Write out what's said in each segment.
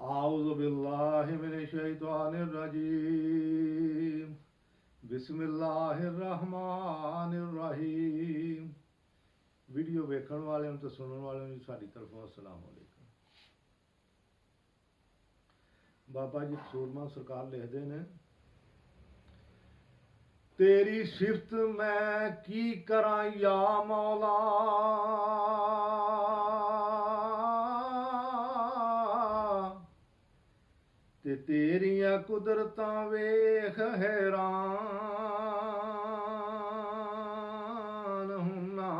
आऊज़ु बिल्लाहि मिनश शैतानिर रजीम बिस्मिल्लाहिर रहमानिर रहीम। वीडियो वेखण वालिਆਂ ਤੇ ਸੁਣਨ ਵਾਲਿਆਂ ਨੂੰ ਸਾਡੀ ਤਰਫੋਂ अस्सलाम वालेकुम। बाबा जी सूरमा सरकार लिखते ने, तेरी सिफत मैं की करा या मौला, ते तेरियां कुदरतां वेख हैरान हुन्ना।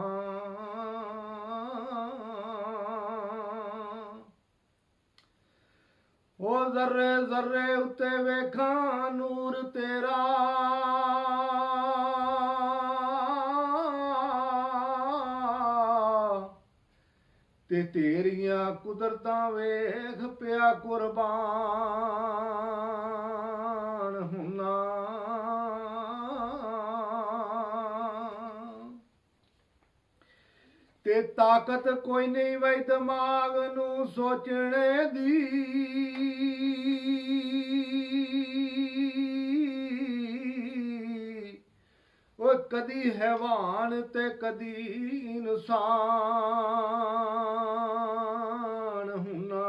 ओ जर्रे जर्रे उत्ते वेखा नूर तेरा, ते तेरियां कुदरतां वेख पिया कुर्बान हुन्ना। ते ताकत कोई नहीं वही दिमाग नू सोचने दी, ओ कदी हैवान ते कदी इंसान हुन्ना।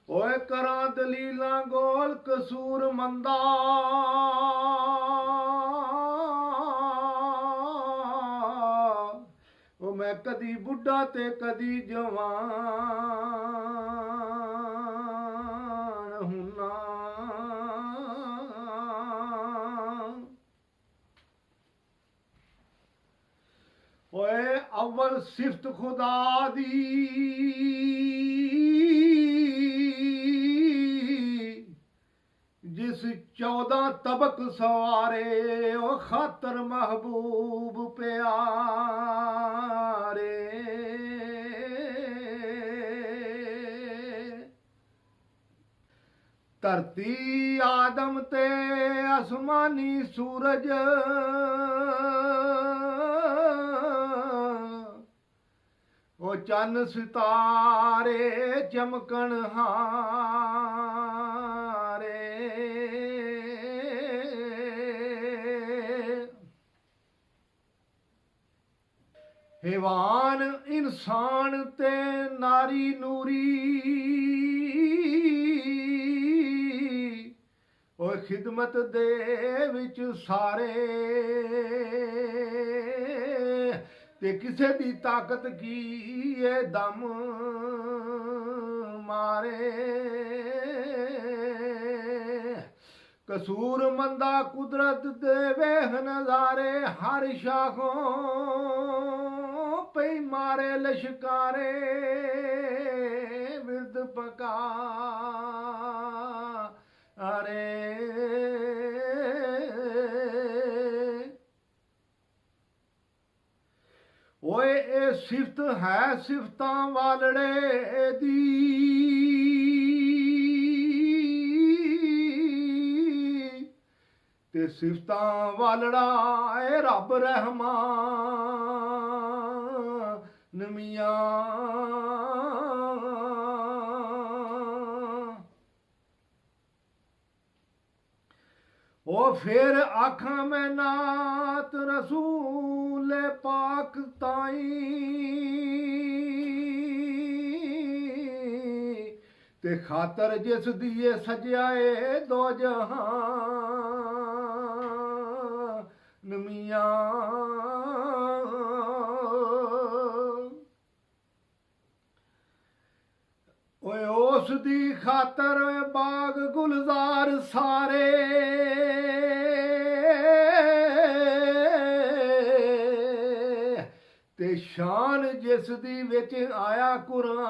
ओए करा दलीलां गोल कसूर मंदा, ओ मैं कदी बुढ़ा ते कदी जवान हुन्ना। ओए अव्वल सिफत खुदा दी, जिस 14 तबक सवारे ओ खातर महबूब प्यारे। धरती आदम ते आसमानी सूरज, ओ चन्न सितारे चमकन हारे। हैवान इंसान ते नारी नूरी, ओ खिदमत दे विच सारे। ते किसे दी ताकत की ये दम मारे। कसूर मंदा कुदरत दे वेख नजारे, हर शाखों पे मारे लश्कारे। विरद पका अरे ओए ए सिफत है सिफतां वालड़े दी, ते सिफतां वालड़ा ए रब रहमान मियां। ओ फिर आखा मैं नात रसूल पाक ताई, ते खातर जिस दिए सजाए दो जहान मियां। ओए उस दी खातर बाग गुलजार सारे, ते शान जिस दी विच आया कुरान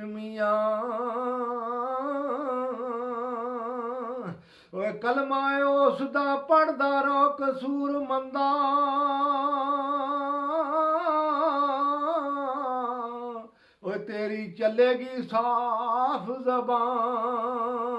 मियां। ओए कलमा उस दा पढ़दा रहो कसूर मंदा, ओए तेरी चलेगी साफ ज़बान